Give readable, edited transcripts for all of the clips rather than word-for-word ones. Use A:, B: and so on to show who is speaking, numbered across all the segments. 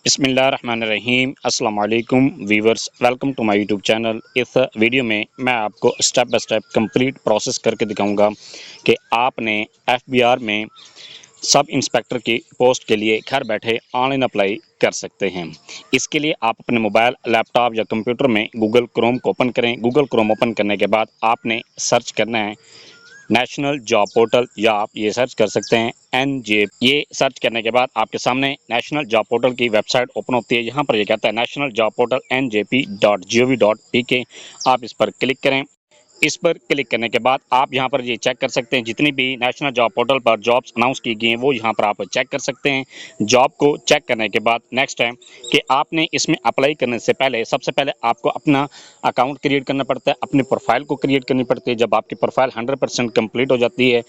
A: बिस्मिल्लाहिर्रहमानिर्रहीम अस्सलाम वालेकुम viewers, welcome to my YouTube channel. इस वीडियो में मैं आपको step by step complete process करके दिखाऊंगा कि आपने एफबीआर में सब इंस्पेक्टर की पोस्ट के लिए घर बैठे ऑनलाइन अप्लाई कर सकते हैं। इसके लिए आप अपने मोबाइल, लैपटॉप या कंप्यूटर में गूगल क्रोम को ओपन करें। गूगल क्रोम ओपन करने के बाद आपने सर्च करना है नेशनल जॉब पोर्टल, या आप ये सर्च कर सकते हैं एनजे। ये सर्च करने के बाद आपके सामने नेशनल जॉब पोर्टल की वेबसाइट ओपन होती है। यहाँ पर ये कहता है नेशनल जॉब पोर्टल njp.gov.pk। आप इस पर क्लिक करें। इस पर क्लिक करने के बाद आप यहाँ पर ये चेक कर सकते हैं जितनी भी नेशनल जॉब पोर्टल पर जॉब्स अनाउंस की गई हैं वो यहाँ पर आप चेक कर सकते हैं। जॉब को चेक करने के बाद नेक्स्ट है कि आपने इसमें अप्लाई करने से पहले सबसे पहले आपको अपना अकाउंट क्रिएट करना पड़ता है, अपनी प्रोफाइल को क्रिएट करनी पड़ती है। जब आपकी प्रोफाइल 100% कंप्लीट हो जाती है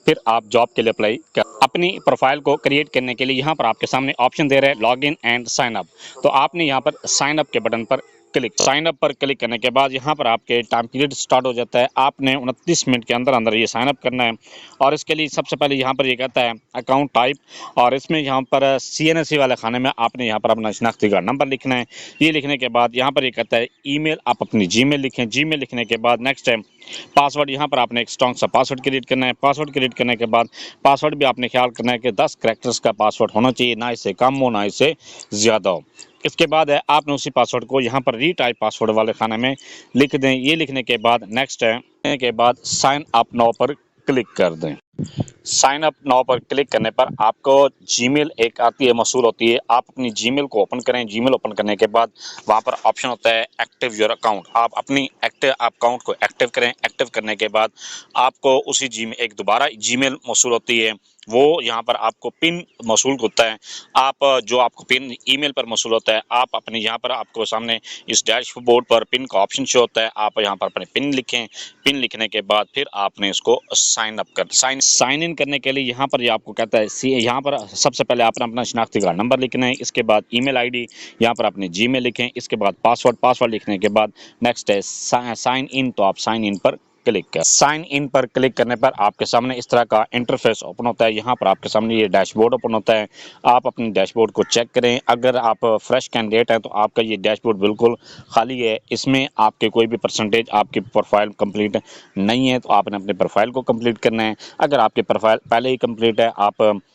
A: फिर आप जॉब के लिए अप्लाई कर। अपनी प्रोफाइल को क्रिएट करने के लिए यहाँ पर आपके सामने ऑप्शन दे रहे हैं log in and sign up. तो आपने यहाँ पर साइन अप के बटन पर साइन अप पर क्लिक करने के बाद यहाँ पर आपके टाइम पीरियड स्टार्ट हो जाता है। आपने 29 मिनट के अंदर अंदर ये साइन अप करना है। और इसके लिए सबसे पहले यहाँ पर ये कहता है अकाउंट टाइप, और इसमें यहाँ पर CNSE वाले खाने में आपने यहाँ पर अपना शनाख्ती कार्ड नंबर लिखना है। ये लिखने के बाद यहाँ पर ये कहता है ईमेल, आप अपनी जीमेल लिखें। जीमेल लिखने के बाद नेक्स्ट है पासवर्ड। यहाँ पर आपने एक स्ट्रॉन्ग सा पासवर्ड क्रिएट करना है। पासवर्ड क्रिएट करने के बाद पासवर्ड भी आपने ख्याल करना है कि 10 कैरेक्टर्स का पासवर्ड होना चाहिए, ना इससे कम हो ना इससे ज़्यादा हो। इसके बाद है आपने उसी पासवर्ड को यहाँ पर रीटाइप पासवर्ड वाले खाने में लिख दें। ये लिखने के बाद नेक्स्ट है के बाद साइन अप नाउ पर क्लिक कर दें। साइन अप नाउ पर क्लिक करने पर आपको जीमेल एक आती है, मौसूल होती है। आप अपनी जीमेल को ओपन करें। जीमेल ओपन करने के बाद वहाँ पर ऑप्शन होता है एक्टिव योर अकाउंट। आप अपनी एक्टिव अकाउंट को एक्टिव करें। एक्टिव करने के बाद आपको उसी जीमेल एक दोबारा जीमेल मौसूल होती है, वो यहाँ पर आपको पिन मौसूल होता है। आप जो आपको पिन ईमेल पर मौसूल होता है, आप अपने यहाँ पर आपको सामने इस डैशबोर्ड पर पिन का ऑप्शन शो होता है। आप यहाँ पर अपने पिन लिखें। पिन लिखने के बाद फिर आपने इसको साइन अप कर साइन इन करने के लिए यहाँ पर ये आपको कहता है यहाँ पर सबसे पहले आपने अपना शनाख्ती कार्ड नंबर लिखना है। इसके बाद ईमेल आईडी, यहाँ पर आपने जीमेल लिखें। इसके बाद पासवर्ड लिखने के बाद नेक्स्ट है साइन इन। तो आप साइन इन पर क्लिक कर साइन इन पर क्लिक करने पर आपके सामने इस तरह का इंटरफेस ओपन होता है। यहाँ पर आपके सामने ये डैशबोर्ड ओपन होता है। आप अपने डैशबोर्ड को चेक करें। अगर आप फ्रेश कैंडिडेट हैं तो आपका ये डैशबोर्ड बिल्कुल खाली है, इसमें आपके कोई भी परसेंटेज आपकी प्रोफाइल कंप्लीट नहीं है, तो आपने अपने प्रोफाइल को कंप्लीट करना है। अगर आपकी प्रोफाइल पहले ही कंप्लीट है, आप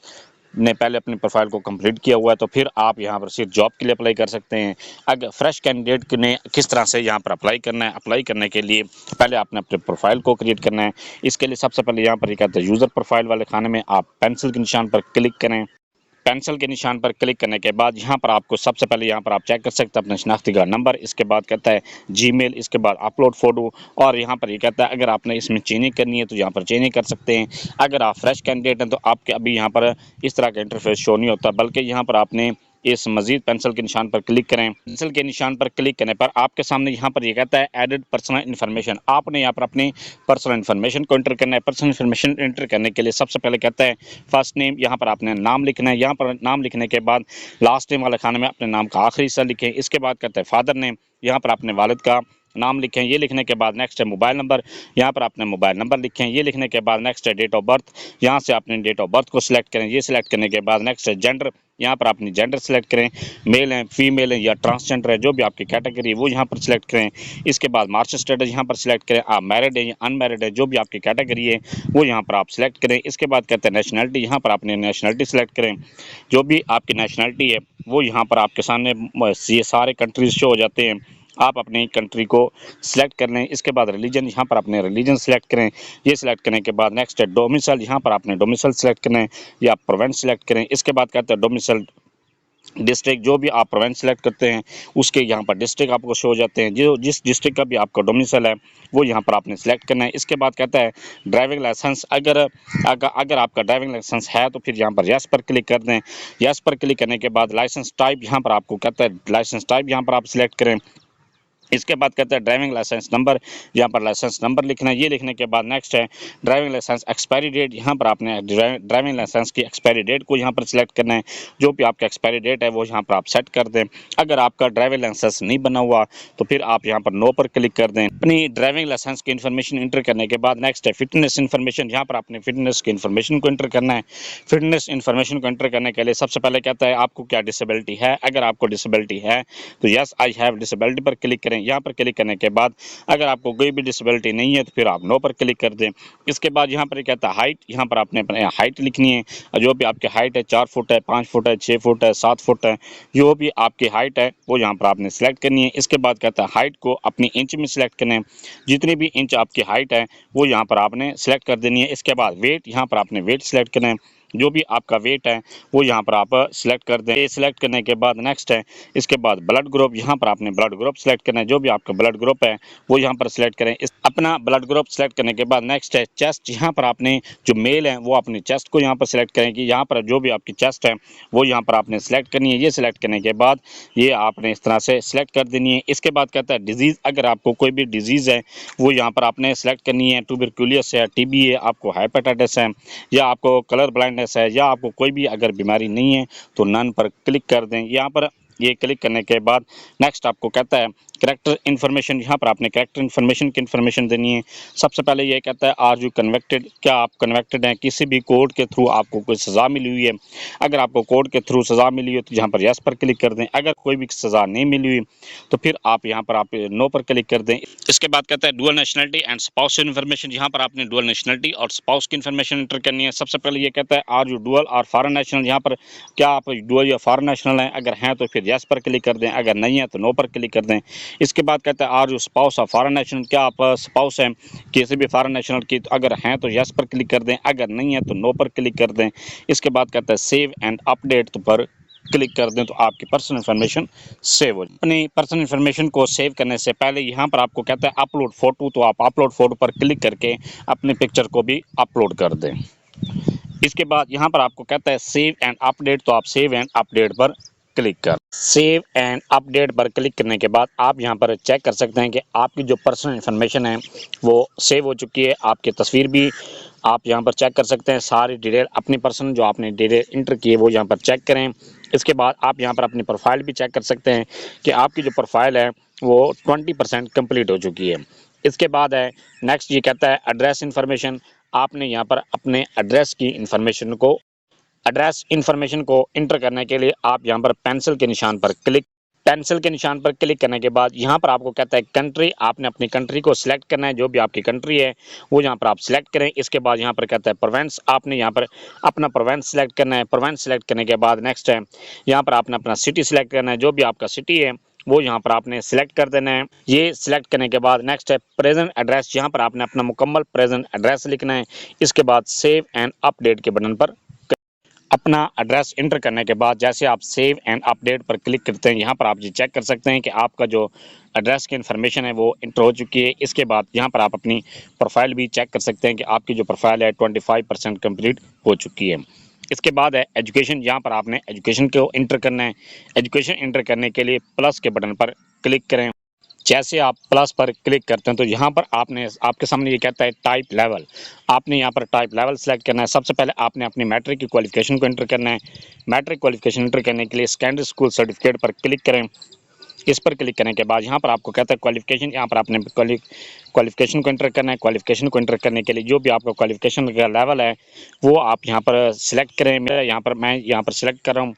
A: ने पहले अपनी प्रोफाइल को कंप्लीट किया हुआ है, तो फिर आप यहाँ पर सिर्फ जॉब के लिए अप्लाई कर सकते हैं। अगर फ्रेश कैंडिडेट ने किस तरह से यहाँ पर अप्लाई करना है, अप्लाई करने के लिए पहले आपने अपने प्रोफाइल को क्रिएट करना है। इसके लिए सबसे पहले यहाँ पर ये कहते हैं यूज़र प्रोफाइल वाले खाने में आप पेंसिल के निशान पर क्लिक करें। पेंसिल के निशान पर क्लिक करने के बाद यहाँ पर आपको सबसे पहले यहाँ पर आप चेक कर सकते हैं अपना शनाख्ती कार्ड नंबर। इसके बाद कहता है जीमेल, इसके बाद अपलोड फ़ोटो, और यहाँ पर ये कहता है अगर आपने इसमें चेंजिंग करनी है तो यहाँ पर चेंजिंग कर सकते हैं। अगर आप फ्रेश कैंडिडेट हैं तो आपके अभी यहाँ पर इस तरह का इंटरफेस शो नहीं होता, बल्कि यहाँ पर आपने इस मजीद पेंसिल के निशान पर क्लिक करें। पेंसिल के निशान पर क्लिक करने पर आपके सामने यहाँ पर ये कहता है एडिड पर्सनल इन्फॉर्मेशन। आपने यहाँ पर अपनी पर्सनल इन्फॉर्मेशन को एंटर करना है। पर्सनल इन्फॉर्मेशन एंटर करने के लिए सबसे पहले कहता है फर्स्ट नेम, यहाँ पर आपने नाम लिखना है। यहाँ पर नाम लिखने के बाद लास्ट नेम वाले खाने में अपने नाम का आखिरी हिस्सा लिखें। इसके बाद कहता है फादर नेम, यहाँ पर अपने वालिद का नाम लिखें। ये लिखने के बाद नेक्स्ट है मोबाइल नंबर, यहाँ पर आपने मोबाइल नंबर लिखें। ये लिखने के बाद नेक्स्ट है डेट ऑफ बर्थ, यहाँ से आपने डेट ऑफ बर्थ को सिलेक्ट करें। ये सिलेक्ट करने के बाद नेक्स्ट है जेंडर, यहाँ पर अपनी जेंडर सेलेक्ट करें। मेल है, फीमेल है या ट्रांसजेंडर है, जो भी आपकी कैटेगरी है वो यहाँ पर सिलेक्ट करें। इसके बाद मार्च स्टेटस यहाँ पर सिलेक्ट करें। आप मैरिड है या अनमैरिड है, जो भी आपकी कैटेगरी है वो यहाँ पर आप सिलेक्ट करें। इसके बाद कहते हैं नेशनलिटी, यहाँ पर आपने नेशनलिटी सेलेक्ट करें। जो भी आपकी नेशनलिटी है वो यहाँ पर आपके सामने ये सारे कंट्रीज शो हो जाते हैं। आप अपनी कंट्री को सिलेक्ट कर लें। इसके बाद रिलीजन, यहाँ पर अपने रिलीजन सेलेक्ट करें। ये सिलेक्ट करने के बाद नेक्स्ट है डोमिसाइल, यहाँ पर आपने डोमिसाइल सेलेक्ट करना है या प्रोविंस सेलेक्ट करें। इसके बाद कहते हैं डोमिसाइल डिस्ट्रिक्ट, जो भी आप प्रोविंस सेलेक्ट करते हैं उसके यहाँ पर डिस्ट्रिक्ट आपको शो हो जाते हैं। जो जिस डिस्ट्रिक्ट का भी आपका डोमिसाइल है वो यहाँ पर आपने सेलेक्ट करना है। इसके बाद कहता है ड्राइविंग लाइसेंस, अगर आपका ड्राइविंग लाइसेंस है तो फिर यहाँ पर यस पर क्लिक कर दें। यस पर क्लिक करने के बाद लाइसेंस टाइप, यहाँ पर आपको कहता है लाइसेंस टाइप यहाँ पर आप सिलेक्ट करें। इसके बाद कहते हैं ड्राइविंग लाइसेंस नंबर, यहाँ पर लाइसेंस नंबर लिखना है। ये लिखने के बाद नेक्स्ट है ड्राइविंग लाइसेंस एक्सपायरी डेट, यहाँ पर आपने ड्राइविंग लाइसेंस की एक्सपायरी डेट को यहाँ पर सिलेक्ट करना है। जो भी आपका एक्सपायरी डेट है वो यहाँ पर आप सेट कर दें। अगर आपका ड्राइविंग लाइसेंस नहीं बना हुआ तो फिर आप यहाँ पर नो पर क्लिक कर दें। अपनी ड्राइविंग लाइसेंस की इन्फॉर्मेशन इंटर करने के बाद नेक्स्ट है फिटनेस इन्फॉर्मेशन, यहाँ पर आपने फिटनेस की इन्फॉर्मेशन को इंटर करना है। फिटनेस इन्फॉर्मेशन को इंटर करने के लिए सबसे पहले कहता है आपको क्या डिसेबिलिटी है। अगर आपको डिसेबिलिटी है तो यस आई हैव डिसेबिलिटी पर क्लिक करें। यहाँ पर क्लिक करने के बाद अगर आपको कोई भी डिसेबिलिटी नहीं है तो फिर आप नो पर क्लिक कर दें। इसके बाद यहाँ पर कहता है हाइट, यहाँ पर आपने अपने हाइट लिखनी है। जो भी आपकी हाइट है 4 फुट है, 5 फुट है, 6 फुट है, 7 फुट है, जो भी आपकी हाइट है वो यहाँ पर आपने सेलेक्ट करनी है। इसके बाद कहता है हाइट को अपनी इंच में सिलेक्ट करना है। जितनी भी इंच आपकी हाइट है वो यहाँ पर आपने सेलेक्ट कर देनी है। इसके बाद वेट, यहाँ पर आपने वेट सेलेक्ट करना है। जो भी आपका वेट है वो यहाँ पर आप सिलेक्ट कर दें। सिलेक्ट करने के बाद नेक्स्ट है इसके बाद ब्लड ग्रुप, यहाँ पर आपने ब्लड ग्रुप सेलेक्ट करना है। जो भी आपका ब्लड ग्रुप है वो यहाँ पर सिलेक्ट करें। अपना ब्लड ग्रुप सेलेक्ट करने के बाद नेक्स्ट है चेस्ट, यहाँ पर आपने जो मेल है वो अपनी चेस्ट को यहाँ पर सिलेक्ट करें कि यहाँ पर जो भी आपकी चेस्ट है वो यहाँ पर आपने सेलेक्ट करनी है। ये सिलेक्ट करने के बाद ये आपने इस तरह से सिलेक्ट कर देनी है। इसके बाद कहता है डिजीज़, अगर आपको कोई भी डिजीज़ है वो यहाँ पर आपने सेलेक्ट करनी है। ट्यूबरकुलोसिस है, टीबी है, आपको हेपेटाइटिस है, या आपको कलर ब्लाइंडनेस है, या आपको कोई भी अगर बीमारी नहीं है तो नन पर क्लिक कर दें। यहाँ पर ये क्लिक करने के बाद नेक्स्ट आपको कहता है कैरेक्टर इन्फॉर्मेशन, यहाँ पर आपने कैरेक्टर इन्फॉर्मेशन की इन्फॉर्मेशन देनी है। सबसे पहले ये कहता है आर यू कन्विक्टेड, क्या आप कन्विक्टेड हैं, किसी भी कोर्ट के थ्रू आपको कोई सज़ा मिली हुई है। अगर आपको कोर्ट के थ्रू सज़ा मिली हो तो यहाँ पर यस पर क्लिक कर दें। अगर कोई भी सज़ा नहीं मिली हुई तो फिर आप यहाँ पर आप नो पर क्लिक कर दें। इसके बाद कहता है dual nationality and spouse information, यहाँ पर आपने डुअल नेशनलिटी और स्पाउस की इन्फॉर्मेशन एंटर करनी है। सबसे पहले ये कहता है आर यू डुअल और फॉरेन नेशनल, यहाँ पर क्या आप डुअल या फॉरेन नेशनल हैं। अगर हैं तो फिर यस पर क्लिक कर दें, अगर नहीं है तो नो पर क्लिक कर दें। इसके बाद कहता है are you spouse of foreign national, क्या आप स्पाउस हैं किसी भी फॉरेन नेशनल की, तो अगर हैं तो यस पर क्लिक कर दें, अगर नहीं है तो नो पर क्लिक कर दें। इसके बाद कहता है सेव एंड अपडेट तो पर क्लिक कर दें तो आपकी पर्सनल इन्फॉर्मेशन सेव हो जाए। अपनी पर्सनल इन्फॉर्मेशन को सेव करने से पहले यहाँ पर आपको कहता है अपलोड फोटो, तो आप अपलोड फोटो पर क्लिक करके अपनी पिक्चर को भी अपलोड कर दें। इसके बाद यहाँ पर आपको कहता है सेव एंड अपडेट, तो आप सेव एंड अपडेट पर क्लिक कर। सेव एंड अपडेट पर क्लिक करने के बाद आप यहाँ पर चेक कर सकते हैं कि आपकी जो पर्सनल इन्फॉर्मेशन है वो सेव हो चुकी है। आपकी तस्वीर भी आप यहाँ पर चेक कर सकते हैं। सारी डिटेल अपनी पर्सनल जो आपने डिटेल इंटर की है वो यहाँ पर चेक करें। इसके बाद आप यहाँ पर अपनी प्रोफाइल भी चेक कर सकते हैं कि आपकी जो प्रोफाइल है वो 20% कंप्लीट हो चुकी है। इसके बाद है नेक्स्ट, ये कहता है एड्रेस इन्फॉर्मेशन, आपने यहाँ पर अपने एड्रेस की इन्फॉर्मेशन को इंटर करने के लिए आप यहाँ पर पेंसिल के निशान पर क्लिक करने के बाद यहाँ पर आपको कहता है कंट्री, आपने अपनी कंट्री को सिलेक्ट करना है। जो भी आपकी कंट्री है वो यहाँ पर आप सिलेक्ट करें। इसके बाद यहाँ पर कहता है प्रोवेंस, आपने यहाँ पर अपना प्रोवेंस सिलेक्ट करना है। प्रोवेंस सिलेक्ट करने के बाद नेक्स्ट है यहाँ पर आपने अपना सिटी सिलेक्ट करना है। जो भी आपका सिटी है वो यहाँ पर आपने सिलेक्ट कर देना है। ये सिलेक्ट करने के बाद नेक्स्ट है प्रेजेंट एड्रेस, यहाँ पर आपने अपना मुकम्मल प्रेजेंट एड्रेस लिखना है। इसके बाद सेव एंड अपडेट के बटन पर अपना एड्रेस इंटर करने के बाद जैसे आप सेव एंड अपडेट पर क्लिक करते हैं यहाँ पर आप ये चेक कर सकते हैं कि आपका जो एड्रेस की इन्फॉर्मेशन है वो इंटर हो चुकी है। इसके बाद यहाँ पर आप अपनी प्रोफाइल भी चेक कर सकते हैं कि आपकी जो प्रोफाइल है 25% कंप्लीट हो चुकी है। इसके बाद है एजुकेशन, यहाँ पर आपने एजुकेशन को इंटर करना है। एजुकेशन इंटर करने के लिए प्लस के बटन पर क्लिक करें। जैसे आप प्लस पर क्लिक करते हैं तो यहाँ पर आपके सामने ये कहता है टाइप लेवल, आपने यहाँ पर टाइप लेवल सेलेक्ट करना है। सबसे पहले आपने अपनी मैट्रिक की क्वालिफिकेशन को एंटर करना है। मैट्रिक क्वालिफिकेशन एंटर करने के लिए सेकेंडरी स्कूल सर्टिफिकेट पर क्लिक करें। इस पर क्लिक करने के बाद यहाँ पर आपको कहता है क्वालिफिकेशन, यहाँ पर आपने क्वालिफिकेशन को एंटर करना है। क्वालिफिकेशन को एंटर करने के लिए जो भी आपका क्वालिफिकेशन का लेवल है वो आप यहाँ पर सिलेक्ट करें। मैं यहाँ पर सिलेक्ट कर रहा हूँ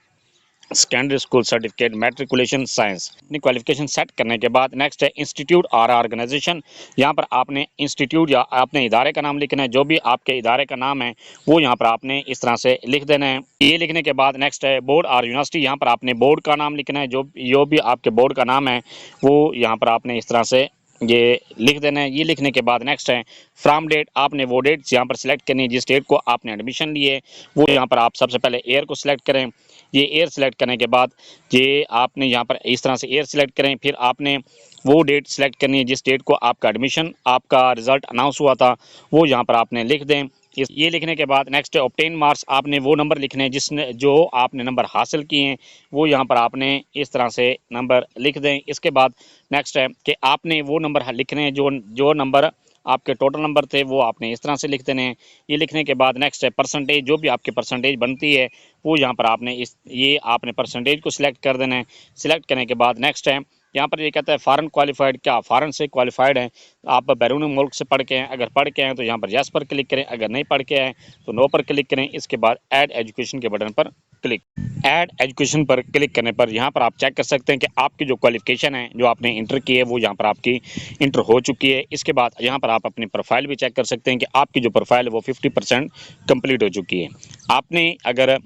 A: secondary school certificate matriculation science. अपनी क्वालिफिकेशन सेट करने के बाद नेक्स्ट है इंस्टीट्यूट और ऑर्गेनाइजेशन, यहाँ पर आपने इंस्टीट्यूट या अपने इदारे का नाम लिखना है। जो भी आपके इदारे का नाम है वो यहाँ पर आपने इस तरह से लिख देना है। ये लिखने के बाद नेक्स्ट है बोर्ड और यूनिवर्सिटी, यहाँ पर आपने बोर्ड का नाम लिखना है। जो भी आपके बोर्ड का नाम है वो यहाँ पर आपने इस तरह से ये लिख देना है। ये लिखने के बाद नेक्स्ट है फ्रॉम डेट, आपने वो डेट यहाँ पर सिलेक्ट करनी है जिस डेट को आपने एडमिशन लिए वो यहाँ पर आप सबसे पहले ईयर को सिलेक्ट करें। ये ईयर सिलेक्ट करने के बाद ये आपने यहाँ पर इस तरह से ईयर सिलेक्ट करें। फिर आपने वो डेट सिलेक्ट करनी है जिस डेट को आपका एडमिशन, आपका रिज़ल्ट अनाउंस हुआ था वो यहाँ पर आपने लिख दें। ये लिखने के बाद नेक्स्ट है ऑब्टेन मार्क्स, आपने वो नंबर लिखने हैं जिसने जो आपने नंबर हासिल किए हैं, वो यहाँ पर आपने इस तरह से नंबर लिख दें। इसके बाद नेक्स्ट है कि आपने वो नंबर लिखने हैं जो जो नंबर आपके टोटल नंबर थे वो आपने इस तरह से लिख देने हैं। ये लिखने के बाद नेक्स्ट है परसेंटेज, जो भी आपकी परसेंटेज बनती है वो यहाँ पर आपने ये आपने परसेंटेज को सिलेक्ट कर देना है। सिलेक्ट करने के बाद नेक्स्ट है यहाँ पर ये कहता है फॉरेन क्वालिफाइड, क्या फॉरेन से क्वालिफाइड हैं, आप बैरून मुल्क से पढ़ के हैं, अगर पढ़ के हैं तो यहाँ पर यस पर क्लिक करें, अगर नहीं पढ़ के हैं तो नो पर क्लिक करें। इसके बाद ऐड एजुकेशन के बटन पर क्लिक। ऐड एजुकेशन पर क्लिक करने पर यहाँ पर आप चेक कर सकते हैं कि आपकी जो क्वालिफिकेशन है जो आपने इंटर की है वो यहाँ पर आपकी इंटर हो चुकी है। इसके बाद यहाँ पर आप अपनी प्रोफाइल भी चेक कर सकते हैं कि आपकी जो प्रोफाइल है वो 50% कंप्लीट हो चुकी है। आपने अगर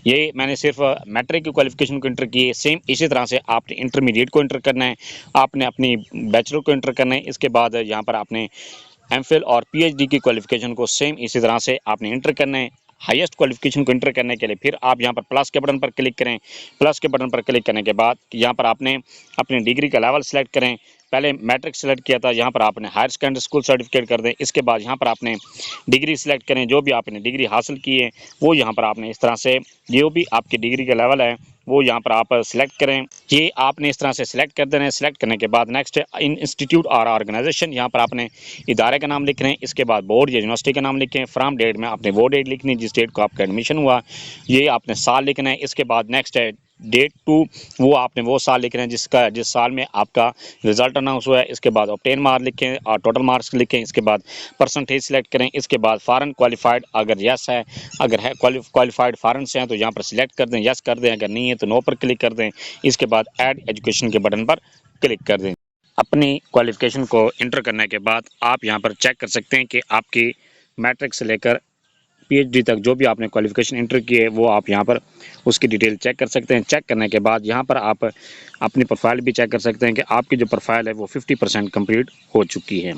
A: ये मैंने सिर्फ मैट्रिक की क्वालिफिकेशन को इंटर की है, सेम इसी तरह से आपने इंटरमीडिएट को इंटर करना है, आपने अपनी बैचलर को इंटर करना है। इसके बाद यहाँ पर आपने एमफिल और पीएचडी की क्वालिफिकेशन को सेम इसी तरह से आपने इंटर करना है। हाईएस्ट क्वालिफिकेशन को इंटर करने के लिए फिर आप यहाँ पर प्लस के बटन पर क्लिक करें। प्लस के बटन पर क्लिक करने के बाद यहाँ पर आपने अपनी डिग्री का लेवल सेलेक्ट करें। पहले मैट्रिक सेलेक्ट किया था, यहाँ पर आपने हायर सेकेंडरी स्कूल सर्टिफिकेट कर दें। इसके बाद यहाँ पर आपने डिग्री सेलेक्ट करें, जो भी आपने डिग्री हासिल की है वो यहाँ पर आपने इस तरह से जो भी आपकी डिग्री का लेवल है वो यहाँ पर आप सिलेक्ट करें। ये आपने इस तरह से सिलेक्ट कर देना है। सिलेक्ट करने के बाद नेक्स्ट इन इंस्टीट्यूट और ऑर्गेनाइजेशन, यहाँ पर आपने इदारे का नाम लिख रहे हैं। इसके बाद बोर्ड या यूनिवर्सिटी का नाम लिखें। फ्रॉम डेट में आपने वो डेट लिखनी है जिस डेट को आपका एडमिशन हुआ, ये आपने साल लिखना है। इसके बाद नेक्स्ट है डेट टू, वो आपने वो साल लिख रहे हैं जिस साल में आपका रिजल्ट अनाउंस हुआ है। इसके बाद ऑब्टेन मार्क्स लिखें और टोटल मार्क्स लिखें। इसके बाद परसेंटेज सिलेक्ट करें। इसके बाद फॉरेन क्वालिफाइड अगर यस है, अगर है क्वालिफाइड फॉरेन से हैं तो यहाँ पर सिलेक्ट कर दें, यस कर दें, अगर नहीं है तो नो पर क्लिक कर दें। इसके बाद ऐड एजुकेशन के बटन पर क्लिक कर दें। अपनी क्वालिफिकेशन को इंटर करने के बाद आप यहाँ पर चेक कर सकते हैं कि आपकी मैट्रिक से लेकर पीएचडी तक जो भी आपने क्वालिफिकेशन इंटर की है वो आप यहाँ पर उसकी डिटेल चेक कर सकते हैं। चेक करने के बाद यहाँ पर आप अपनी प्रोफाइल भी चेक कर सकते हैं कि आपकी जो प्रोफाइल है वो 50% कंप्लीट हो चुकी है।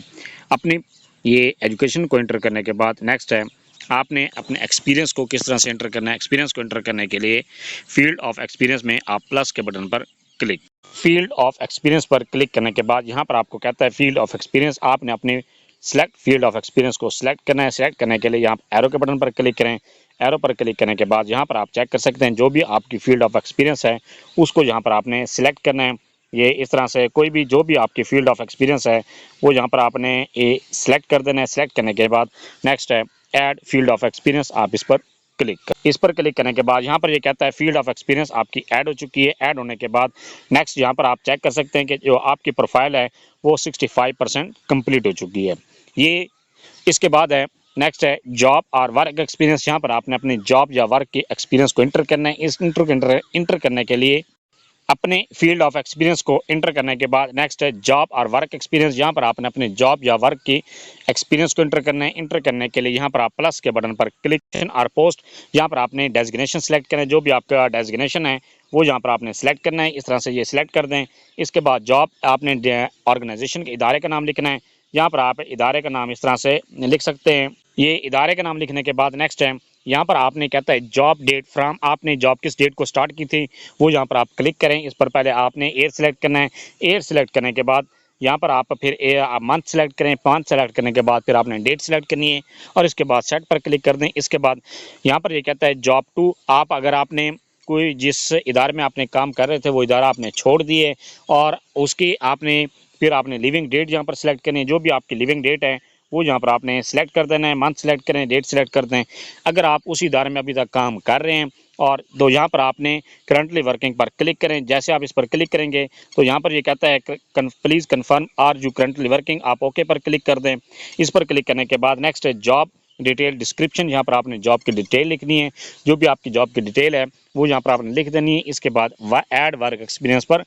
A: अपनी ये एजुकेशन को इंटर करने के बाद नेक्स्ट है आपने अपने एक्सपीरियंस को किस तरह से इंटर करना है। एक्सपीरियंस को इंटर करने के लिए फील्ड ऑफ एक्सपीरियंस में आप प्लस के बटन पर क्लिक। फील्ड ऑफ एक्सपीरियंस पर क्लिक करने के बाद यहाँ पर आपको कहता है फील्ड ऑफ एक्सपीरियंस, आपने अपने सेलेक्ट फील्ड ऑफ एक्सपीरियंस को सिलेक्ट करना है। सेलेक्ट करने के लिए यहाँ एरो के बटन पर क्लिक करें। एरो पर क्लिक करने के बाद यहाँ पर आप चेक कर सकते हैं जो भी आपकी फील्ड ऑफ एक्सपीरियंस है उसको यहाँ पर आपने सिलेक्ट करना है। ये इस तरह से कोई भी जो भी आपकी फील्ड ऑफ एक्सपीरियंस है वो यहाँ पर आपने ये सिलेक्ट कर देना है। सिलेक्ट करने के बाद नेक्स्ट है ऐड फील्ड ऑफ एक्सपीरियंस, आप इस पर क्लिक कर। इस पर क्लिक करने के बाद यहाँ पर ये कहता है फील्ड ऑफ एक्सपीरियंस आपकी ऐड हो चुकी है। ऐड होने के बाद नेक्स्ट यहाँ पर आप चेक कर सकते हैं कि जो आपकी प्रोफाइल है वो 65% कंप्लीट हो चुकी है। ये इसके बाद है नेक्स्ट है जॉब और वर्क एक्सपीरियंस, यहाँ पर आपने अपने जॉब या वर्क के एक्सपीरियंस को इंटर करना है। इस इंटर करने के लिए अपने फील्ड ऑफ एक्सपीरियंस को इंटर करने के बाद नेक्स्ट है जॉब और वर्क एक्सपीरियंस, यहाँ पर आपने अपने जॉब या वर्क की एक्सपीरियंस को इंटर करना है। इंटर करने के लिए यहाँ पर आप प्लस के बटन पर क्लिक और पोस्ट, यहाँ पर आपने डेजिग्नेशन सेलेक्ट करना है। जो भी आपका डेजिग्नेशन है वो यहाँ पर आपने सेलेक्ट करना है। इस तरह से ये सिलेक्ट कर दें। इसके बाद जॉब आपने ऑर्गेनाइजेशन के इदारे का नाम लिखना है। यहाँ पर आप इदारे का नाम इस तरह से लिख सकते हैं। ये इदारे का नाम लिखने के बाद नेक्स्ट है यहाँ पर आपने कहता है जॉब डेट फ्रॉम, आपने जॉब किस डेट को स्टार्ट की थी वो यहाँ पर आप क्लिक करें। इस पर पहले आपने ईयर सेलेक्ट करना है। ईयर सेलेक्ट करने के बाद यहाँ पर आप फिर मंथ सेलेक्ट करें। मंथ सेलेक्ट करने के बाद फिर आपने डेट सेलेक्ट करनी है और इसके बाद सेट पर क्लिक कर दें। इसके बाद यहाँ पर ये कहता है जॉब टू, आप अगर आपने कोई जिस इदारे में आपने काम कर रहे थे वो इदारा आपने छोड़ दिए और उसकी आपने फिर आपने लिविंग डेट यहाँ पर सिलेक्ट करनी है। जो भी आपकी लिविंग डेट है वो यहाँ पर आपने सेलेक्ट कर देना है। मंथ सेलेक्ट करें, डेट सेलेक्ट कर दें। अगर आप उसी इदारे में अभी तक काम कर रहे हैं और तो यहाँ पर आपने करंटली वर्किंग पर क्लिक करें। जैसे आप इस पर क्लिक करेंगे तो यहाँ पर ये कहता है please confirm are you currently working, आप ओके पर क्लिक कर दें। इस पर क्लिक करने के बाद नेक्स्ट है जॉब डिटेल डिस्क्रिप्शन, यहाँ पर आपने जॉब की डिटेल लिखनी है। जो भी आपकी जॉब की डिटेल है वो यहाँ पर आपने लिख देनी है। इसके बाद ऐड वर्क एक्सपीरियंस पर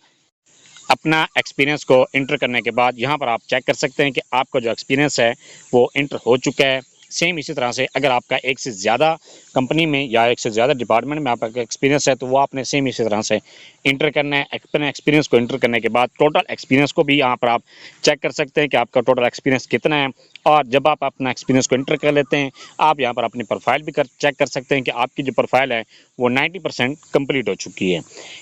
A: अपना एक्सपीरियंस को इंटर करने के बाद यहाँ पर आप चेक कर सकते हैं कि आपका जो एक्सपीरियंस है वो इंटर हो चुका है। सेम इसी तरह से अगर आपका एक से ज़्यादा कंपनी में या एक से ज़्यादा डिपार्टमेंट में आपका एक्सपीरियंस है तो वो आपने सेम इसी तरह से इंटर करना है। अपने एक्सपीरियंस को इंटर करने के बाद टोटल एक्सपीरियंस को भी यहाँ पर आप चेक कर सकते हैं कि आपका टोटल एक्सपीरियंस कितना है। और जब आप अपना एक्सपीरियंस को इंटर कर लेते हैं आप यहाँ पर अपनी प्रोफाइल भी चेक कर सकते हैं कि आपकी जो प्रोफाइल है वो 90% कंप्लीट हो चुकी है।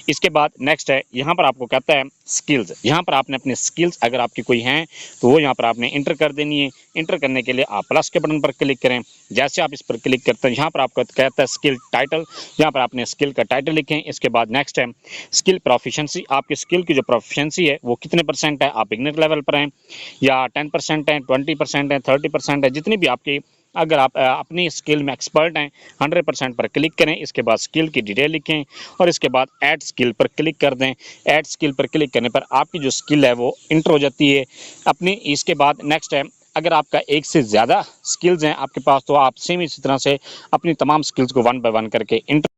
A: इसके बाद नेक्स्ट है यहाँ पर आपको कहता है स्किल्स, यहाँ पर आपने अपने स्किल्स अगर आपकी कोई हैं तो वो यहाँ पर आपने इंटर कर देनी है। इंटर करने के लिए आप प्लस के बटन पर क्लिक करें। जैसे आप इस पर क्लिक करते हैं यहाँ पर आपको कहता है स्किल टाइटल, यहाँ पर आपने स्किल का टाइटल लिखें। इसके बाद नेक्स्ट है स्किल प्रोफिशिएंसी, आपकी स्किल की जो प्रोफिशिएंसी है वो कितने परसेंट है, आप बिगिनर लेवल पर हैं या 10% है, 20% है, 30% है, जितनी भी आपकी, अगर आप अपनी स्किल में एक्सपर्ट हैं 100% पर क्लिक करें। इसके बाद स्किल की डिटेल लिखें और इसके बाद ऐड स्किल पर क्लिक कर दें। ऐड स्किल पर क्लिक करने पर आपकी जो स्किल है वो इंटर हो जाती है अपनी। इसके बाद नेक्स्ट है अगर आपका एक से ज़्यादा स्किल्स हैं आपके पास तो आप सेम इसी तरह से अपनी तमाम स्किल्स को 1 बाय 1 करके इंटर,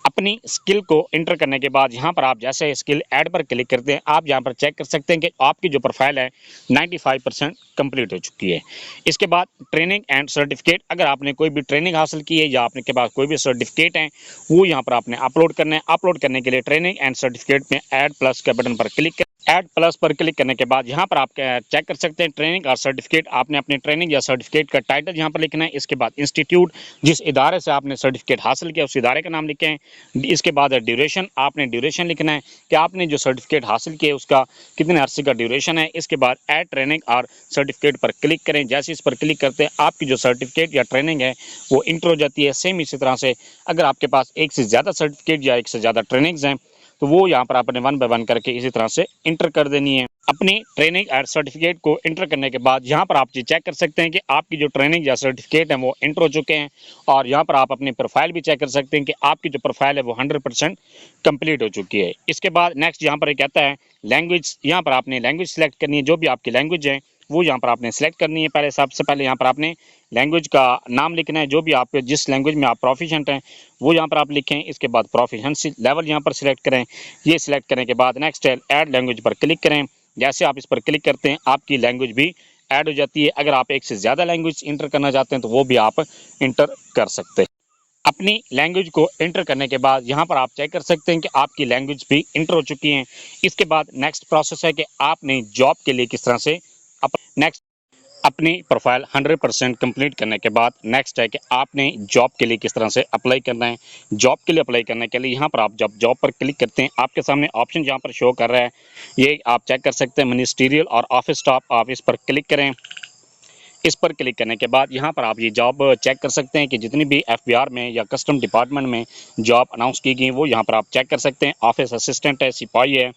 A: अपनी स्किल को इंटर करने के बाद यहाँ पर आप जैसे स्किल ऐड पर क्लिक करते हैं आप यहाँ पर चेक कर सकते हैं कि आपकी जो प्रोफाइल है 95% कंप्लीट हो चुकी है। इसके बाद ट्रेनिंग एंड सर्टिफिकेट, अगर आपने कोई भी ट्रेनिंग हासिल की है या आपने के पास कोई भी सर्टिफिकेट है वो यहाँ पर आपने अपलोड करना है। अपलोड करने के लिए ट्रेनिंग एंड सर्टिफिकेट में ऐड प्लस के बटन पर क्लिक करें। ऐड प्लस पर क्लिक करने के बाद यहाँ पर आप चेक कर सकते हैं ट्रेनिंग और सर्टिफिकेट, आपने अपने ट्रेनिंग या सर्टिफिकेट का टाइटल यहाँ पर लिखना है। इसके बाद इंस्टीट्यूट, जिस इदारे से आपने सर्टिफिकेट हासिल किया उस इदारे का नाम लिखें। इसके बाद ड्यूरेशन, आपने ड्यूरेशन लिखना है कि आपने जो सर्टिफिकेट हासिल किया उसका कितने अरसे का ड्यूरेशन है। इसके बाद ऐड ट्रेनिंग और सर्टिफिकेट पर क्लिक करें। जैसे इस पर क्लिक करते हैं आपकी जो सर्टिफिकेट या ट्रेनिंग है वो इंटर हो जाती है। सेम इसी तरह से अगर आपके पास एक से ज़्यादा सर्टिफिकेट या एक से ज़्यादा ट्रेनिंग्स हैं तो वो यहाँ पर आपने 1 बाय 1 करके इसी तरह से इंटर कर देनी है। अपनी ट्रेनिंग और सर्टिफिकेट को इंटर करने के बाद यहाँ पर आप ये चेक कर सकते हैं कि आपकी जो ट्रेनिंग या सर्टिफिकेट है वो इंटर हो चुके हैं। और यहाँ पर आप अपनी प्रोफाइल भी चेक कर सकते हैं कि आपकी जो प्रोफाइल है वो 100% कंप्लीट हो चुकी है। इसके बाद नेक्स्ट यहाँ पर ये कहता है लैंग्वेज, यहाँ पर आपने लैंग्वेज सेलेक्ट करनी है। जो भी आपकी लैंग्वेज है वो यहाँ पर आपने सेलेक्ट करनी है। पहले सबसे पहले यहाँ पर आपने लैंग्वेज का नाम लिखना है, जो भी आप जिस लैंग्वेज में आप प्रोफिशिएंट हैं वो यहाँ पर आप लिखें। इसके बाद प्रोफिशिएंसी लेवल यहाँ पर सिलेक्ट करें। ये सिलेक्ट करने के बाद नेक्स्ट है ऐड लैंग्वेज पर क्लिक करें। जैसे आप इस पर क्लिक करते हैं आपकी लैंग्वेज भी ऐड हो जाती है। अगर आप एक से ज़्यादा लैंग्वेज इंटर करना चाहते हैं तो वो भी आप इंटर कर सकते हैं। अपनी लैंग्वेज को इंटर करने के बाद यहाँ पर आप चेक कर सकते हैं कि आपकी लैंग्वेज भी इंटर हो चुकी हैं। इसके बाद नेक्स्ट प्रोसेस है कि आपने जॉब के लिए किस तरह से नेक्स्ट अपनी प्रोफाइल 100% कंप्लीट करने के बाद नेक्स्ट है कि आपने जॉब के लिए किस तरह से अप्लाई करना है। जॉब के लिए अप्लाई करने के लिए यहाँ पर आप जब जॉब पर क्लिक करते हैं आपके सामने ऑप्शन यहाँ पर शो कर रहा है, ये आप चेक कर सकते हैं मिनिस्टीरियल और ऑफिस स्टाफ, आप इस पर क्लिक करें। इस पर क्लिक करने के बाद यहाँ पर आप ये जॉब चेक कर सकते हैं कि जितनी भी एफबीआर में या कस्टम डिपार्टमेंट में जॉब अनाउंस की गई वो यहाँ पर आप चेक कर सकते हैं। ऑफिस असिस्टेंट है, सिपाही है।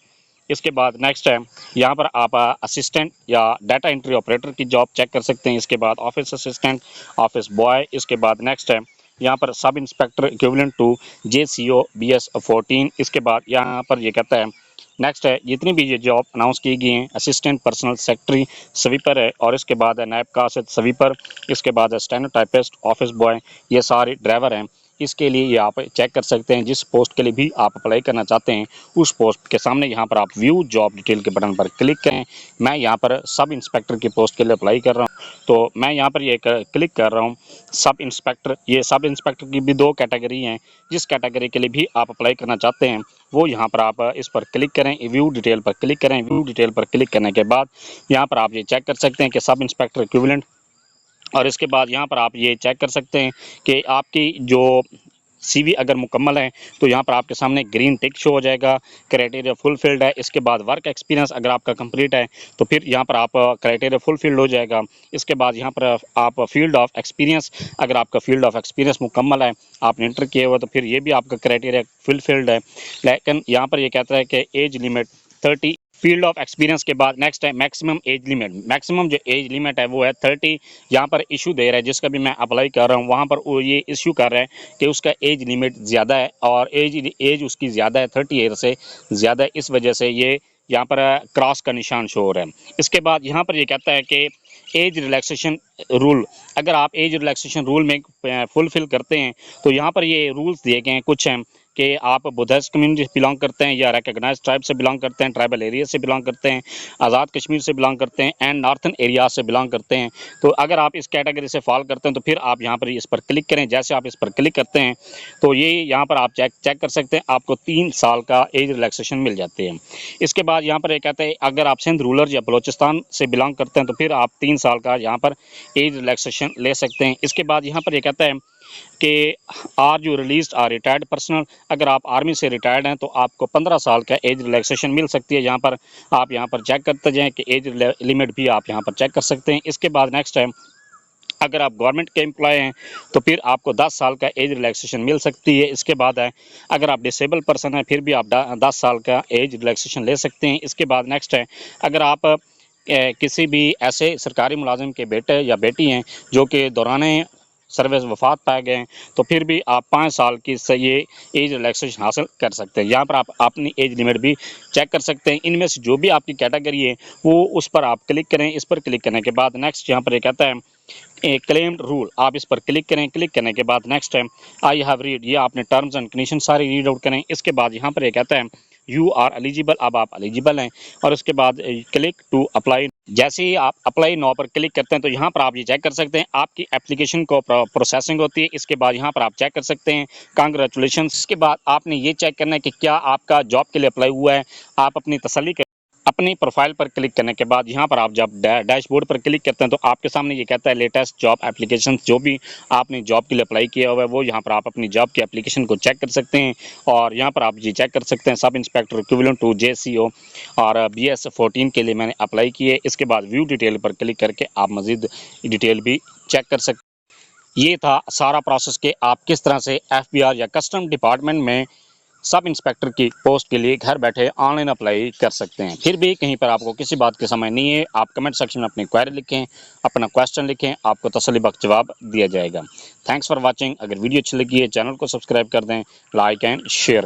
A: इसके बाद नेक्स्ट है यहाँ पर आप असिस्टेंट या डाटा एंट्री ऑपरेटर की जॉब चेक कर सकते हैं। इसके बाद ऑफिस असिस्टेंट, ऑफिस बॉय। इसके बाद नेक्स्ट है यहाँ पर sub inspector equivalent to JCO BS 14। इसके बाद यहाँ पर ये कहता है नेक्स्ट है जितनी भी ये जॉब अनाउंस की गई हैं, असिस्टेंट पर्सनल सेक्रेटरी स्वीपर है और इसके बाद है नायब कासिद स्वीपर। इसके बाद है स्टेनोटाइपिस्ट, ऑफिस बॉय, ये सारे ड्राइवर हैं। इसके लिए ये आप चेक कर सकते हैं जिस पोस्ट के लिए भी आप अप्लाई करना चाहते हैं उस पोस्ट के सामने यहाँ पर आप व्यू जॉब डिटेल के बटन पर क्लिक करें। मैं यहाँ पर सब इंस्पेक्टर की पोस्ट के लिए अप्लाई कर रहा हूँ तो मैं यहाँ पर ये क्लिक कर रहा हूँ सब इंस्पेक्टर। ये सब इंस्पेक्टर की भी 2 कैटेगरी हैं, जिस कैटेगरी के लिए भी आप अप्लाई करना चाहते हैं वो यहाँ पर आप इस पर क्लिक करें, व्यू डिटेल पर क्लिक करें। व्यू डिटेल पर क्लिक करने के बाद यहाँ पर आप ये चेक कर सकते हैं कि सब इंस्पेक्टर इक्विवेलेंट, और इसके बाद यहाँ पर आप ये चेक कर सकते हैं कि आपकी जो CV अगर मुकम्मल है तो यहाँ पर आपके सामने ग्रीन टिक शो हो जाएगा, क्राइटेरिया फुलफिल्ड है। इसके बाद वर्क एक्सपीरियंस अगर आपका कंप्लीट है तो फिर यहाँ पर आप क्राइटेरिया फुलफिल्ड हो जाएगा। इसके बाद यहाँ पर आप फील्ड ऑफ एक्सपीरियंस, अगर आपका फील्ड ऑफ एक्सपीरियंस मुकम्मल है आपने इंटर किया हुआ तो फिर ये भी आपका क्राइटेरिया फुलफिल्ड है। लेकिन यहाँ पर ये कहता है कि age limit 30। Field of experience के बाद नेक्स्ट है मैक्सिमम एज लिमिट। मैक्सिमम जो एज लिमिट है वो है 30। यहाँ पर इशू दे रहा है जिसका भी मैं अप्लाई कर रहा हूँ वहाँ पर वो ये इशू कर रहा है कि उसका एज लिमिट ज़्यादा है और एज उसकी ज़्यादा है, 30 ईयर से ज़्यादा है। इस वजह से ये यहाँ पर क्रॉस का निशान शो हो रहा है। इसके बाद यहाँ पर ये कहता है कि एज रिलैक्सेशन रूल, अगर आप एज रिलैक्सेशन रूल में फुलफिल करते हैं तो यहाँ पर ये रूल्स दिए गए हैं कुछ हैं कि आप बुद्धिस्ट कम्युनिटी से बिलोंग करते हैं या रिकग्नाइज ट्राइब से बिलोंग करते हैं, ट्राइबल एरिया से बिलोंग करते हैं, आज़ाद कश्मीर से बिलोंग करते हैं एंड नॉर्थन एरिया से बिलोंग करते हैं। तो अगर आप इस कैटेगरी से फॉल करते हैं तो फिर आप यहाँ पर इस पर क्लिक करें। जैसे आप इस पर क्लिक करते हैं तो ये यहाँ पर आप चेक कर सकते हैं आपको 3 साल का एज रिलैक्सेशन मिल जाती है। इसके बाद यहाँ पर ये कहते हैं अगर आप सिंध रूरल या बलोचिस्तान से बिलोंग करते हैं तो फिर आप 3 साल का यहाँ पर एज रिलैक्सेशन ले सकते हैं। इसके बाद यहाँ पर ये कहता है कि are you released are retired personal, अगर आप आर्मी से रिटायर्ड हैं तो आपको 15 साल का एज रिलैक्सेशन मिल सकती है। यहाँ पर आप यहाँ पर चेक करते जाएँ कि एज लिमिट भी आप यहाँ पर चेक कर सकते हैं। इसके बाद नेक्स्ट है, अगर आप गवर्नमेंट के एम्प्लॉय हैं तो फिर आपको 10 साल का एज रिलैक्सेशन मिल सकती है। इसके बाद है, अगर आप डिसेबल पर्सन हैं फिर भी आप 10 साल का एज रिलैक्सेशन ले सकते हैं। इसके बाद नेक्स्ट है, अगर आप किसी भी ऐसे सरकारी मुलाजिम के बेटे या बेटी हैं जो कि दौरान सर्विस वफात पाए गए हैं तो फिर भी आप 5 साल की ये एज रिलैक्सेशन हासिल कर सकते हैं। यहाँ पर आप अपनी एज लिमिट भी चेक कर सकते हैं। इनमें से जो भी आपकी कैटेगरी है वो उस पर आप क्लिक करें। इस पर क्लिक करने के बाद नेक्स्ट यहाँ पर ये कहता है क्लेम्ड रूल, आप इस पर क्लिक करें। क्लिक करने के बाद नेक्स्ट है आई हैव रीड, ये आपने टर्म्स एंड कंडीशन सारी रीड आउट करें। इसके बाद यहाँ पर ये कहता है यू आर एलिजिबल, अब आप एलिजिबल हैं। और उसके बाद क्लिक टू अप्लाई, जैसे ही आप अप्लाई नाउ पर क्लिक करते हैं तो यहाँ पर आप ये चेक कर सकते हैं आपकी एप्लीकेशन को प्रोसेसिंग होती है। इसके बाद यहाँ पर आप चेक कर सकते हैं कांग्रेचुलेशंस। इसके बाद आपने ये चेक करना है कि क्या आपका जॉब के लिए अप्लाई हुआ है। आप अपनी तसल्ली कर अपनी प्रोफाइल पर क्लिक करने के बाद यहाँ पर आप जब डैशबोर्ड पर क्लिक करते हैं तो आपके सामने ये कहता है लेटेस्ट जॉब एप्लीकेशन, जो भी आपने जॉब के लिए अप्लाई किया हुआ है वो यहाँ पर आप अपनी जॉब की एप्लीकेशन को चेक कर सकते हैं। और यहाँ पर आप ये चेक कर सकते हैं sub inspector equivalent to JCO और BS 14 के लिए मैंने अप्लाई किए। इसके बाद व्यू डिटेल पर क्लिक करके आप मज़ीद डिटेल भी चेक कर सकते हैं। ये था सारा प्रोसेस कि आप किस तरह से FBR या कस्टम डिपार्टमेंट में सब इंस्पेक्टर की पोस्ट के लिए घर बैठे ऑनलाइन अप्लाई कर सकते हैं। फिर भी कहीं पर आपको किसी बात की समझ नहीं है, आप कमेंट सेक्शन में अपनी क्वेरी लिखें, अपना क्वेश्चन लिखें, आपको तसल्लीबख्श जवाब दिया जाएगा। Thanks for watching. अगर वीडियो अच्छी लगी है चैनल को सब्सक्राइब कर दें, लाइक एंड शेयर।